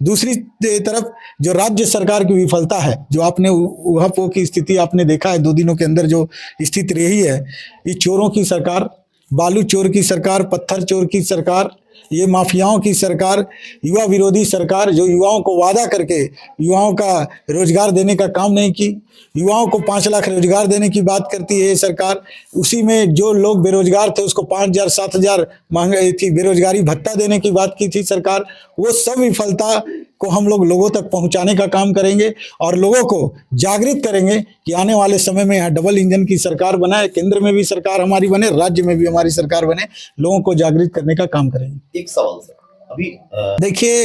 दूसरी तरफ जो राज्य सरकार की विफलता है, जो आपने ऊहापोह की स्थिति आपने देखा है 2 दिनों के अंदर जो स्थिति रही है, ये चोरों की सरकार, बालू चोर की सरकार, पत्थर चोर की सरकार, ये माफियाओं की सरकार, युवा विरोधी सरकार, जो युवाओं को वादा करके युवाओं का रोजगार देने का काम नहीं की, युवाओं को 5 लाख रोजगार देने की बात करती है ये सरकार। उसी में जो लोग बेरोजगार थे उसको 5,000 7,000 महंगाई थी, बेरोजगारी भत्ता देने की बात की थी सरकार। वो सब विफलता को हम लोग लोगों तक पहुंचाने का काम करेंगे और लोगों को जागृत करेंगे कि आने वाले समय में यहाँ डबल इंजन की सरकार बनाए, केंद्र में भी सरकार हमारी बने, राज्य में भी हमारी सरकार बने, लोगों को जागृत करने का काम करेंगे। एक सवाल सर, अभी देखिए,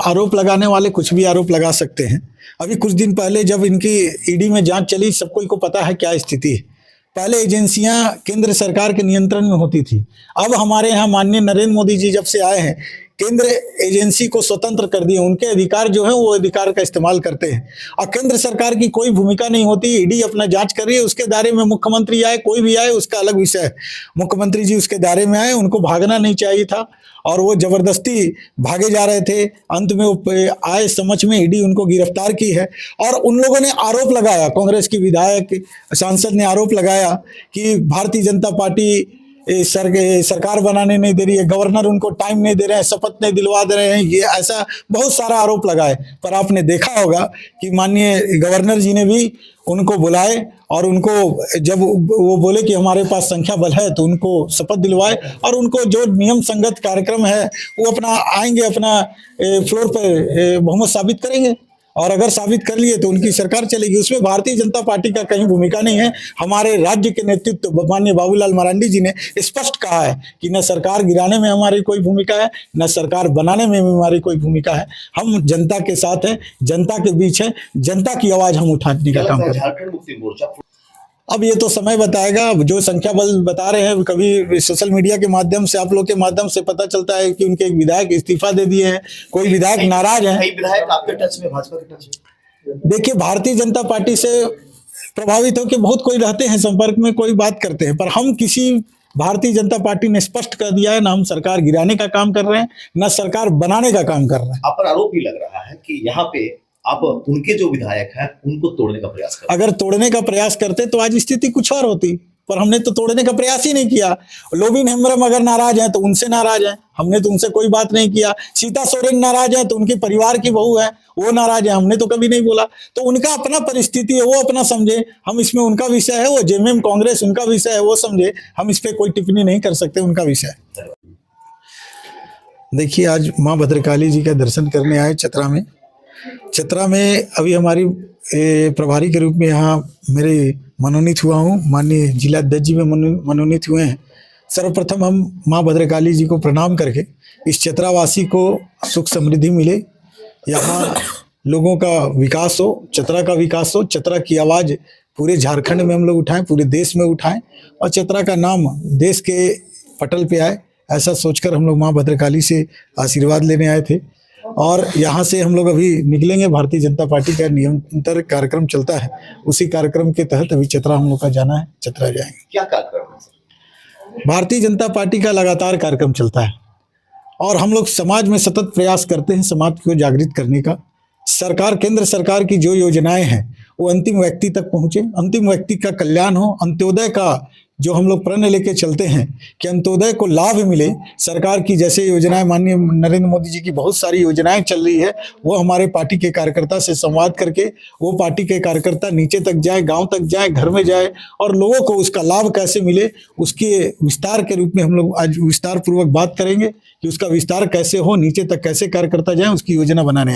आरोप लगाने वाले कुछ भी आरोप लगा सकते हैं। अभी कुछ दिन पहले जब इनकी ईडी में जांच चली, सबको को पता है क्या स्थिति है। पहले एजेंसियां केंद्र सरकार के नियंत्रण में होती थी, अब हमारे यहाँ माननीय नरेंद्र मोदी जी जब से आए हैं, केंद्र एजेंसी को स्वतंत्र कर दिए, उनके अधिकार जो है वो अधिकार का इस्तेमाल करते हैं और केंद्र सरकार की कोई भूमिका नहीं होती। ईडी अपना जांच कर रही है, उसके दायरे में मुख्यमंत्री आए, कोई भी आए, उसका अलग विषय है। मुख्यमंत्री जी उसके दायरे में आए, उनको भागना नहीं चाहिए था और वो जबरदस्ती भागे जा रहे थे। अंत में वो आए समझ में, ईडी उनको गिरफ्तार की है और उन लोगों ने आरोप लगाया, कांग्रेस की विधायक सांसद ने आरोप लगाया कि भारतीय जनता पार्टी सरकार बनाने नहीं दे रही है, गवर्नर उनको टाइम नहीं दे रहे हैं, शपथ नहीं दिलवा दे रहे हैं, ये ऐसा बहुत सारा आरोप लगाए। पर आपने देखा होगा कि माननीय गवर्नर जी ने भी उनको बुलाए और उनको जब वो बोले कि हमारे पास संख्या बल है तो उनको शपथ दिलवाए और उनको जो नियम संगत कार्यक्रम है वो अपना आएंगे, अपना फ्लोर पर बहुमत साबित करेंगे और अगर साबित कर लिए तो उनकी सरकार चलेगी। उसमें भारतीय जनता पार्टी का कहीं भूमिका नहीं है। हमारे राज्य के नेतृत्व माननीय बाबूलाल मरांडी जी ने स्पष्ट कहा है कि न सरकार गिराने में हमारी कोई भूमिका है, न सरकार बनाने में हमारी कोई भूमिका है। हम जनता के साथ हैं, जनता के बीच है, जनता की आवाज हम उठाने का काम करें। झारखंड मुक्ति मोर्चा, अब ये तो समय बताएगा। जो संख्या बल बता रहे हैं, कभी सोशल मीडिया के माध्यम से, आप लोग के माध्यम से पता चलता है कि उनके एक विधायक इस्तीफा दे दिए हैं, कोई विधायक नाराज है। कई विधायक आपके टच में, भाजपा के टच में? देखिए, भारतीय जनता पार्टी से प्रभावित होकर बहुत कोई रहते हैं संपर्क में, कोई बात करते हैं, पर हम किसी, भारतीय जनता पार्टी ने स्पष्ट कर दिया है, ना हम सरकार गिराने का काम कर रहे हैं, ना सरकार बनाने का काम कर रहे हैं। आप पर आरोप भी लग रहा है कि यहाँ पे आप उनके जो विधायक हैं उनको तोड़ने का प्रयास कर, अगर तोड़ने का प्रयास करते तो आज स्थिति कुछ और होती, पर हमने तो तोड़ने का प्रयास ही नहीं किया। लोबिन हेम्ब्रम अगर नाराज हैं तो उनसे नाराज हैं, हमने तो उनसे कोई बात नहीं किया। सीता सोरेन नाराज है तो उनके परिवार की बहू है, वो नाराज है, हमने तो कभी नहीं बोला। तो उनका अपना परिस्थिति है, वो अपना समझे, हम इसमें उनका विषय है, वो जेएमएम कांग्रेस उनका विषय है, वो समझे, हम इस पर कोई टिप्पणी नहीं कर सकते, उनका विषय। देखिए, आज माँ भद्रकाली जी का दर्शन करने आए चतरा में। चतरा में अभी हमारी प्रभारी के रूप में यहाँ मेरे मनोनीत हुआ हूँ, माननीय जिला अध्यक्ष जी में मनोनीत हुए हैं। सर्वप्रथम हम माँ भद्रकाली जी को प्रणाम करके इस चतरावासी को सुख समृद्धि मिले, यहाँ लोगों का विकास हो, चतरा का विकास हो, चतरा की आवाज़ पूरे झारखंड में हम लोग उठाएं, पूरे देश में उठाएं और चतरा का नाम देश के पटल पे आए, ऐसा सोचकर हम लोग माँ भद्रकाली से आशीर्वाद लेने आए थे। और यहाँ से हम लोग अभी निकलेंगे, भारतीय जनता पार्टी का निरंतर कार्यक्रम चलता है, उसी कार्यक्रम के तहत अभी चतरा हम लोग का जाना है, चतरा जाएंगे। क्या कार्यक्रम है? भारतीय जनता पार्टी का लगातार कार्यक्रम चलता है और हम लोग समाज में सतत प्रयास करते हैं समाज को जागृत करने का। सरकार, केंद्र सरकार की जो योजनाएं हैं वो अंतिम व्यक्ति तक पहुँचे, अंतिम व्यक्ति का कल्याण हो, अंत्योदय का जो हम लोग प्रण लेके चलते हैं कि अंत्योदय को लाभ मिले। सरकार की जैसे योजनाएं, माननीय नरेंद्र मोदी जी की बहुत सारी योजनाएं चल रही है, वो हमारे पार्टी के कार्यकर्ता से संवाद करके वो पार्टी के कार्यकर्ता नीचे तक जाए, गांव तक जाए, घर में जाए और लोगों को उसका लाभ कैसे मिले, उसके विस्तार के रूप में हम लोग आज विस्तार पूर्वक बात करेंगे कि उसका विस्तार कैसे हो, नीचे तक कैसे कार्यकर्ता जाए, उसकी योजना बनाने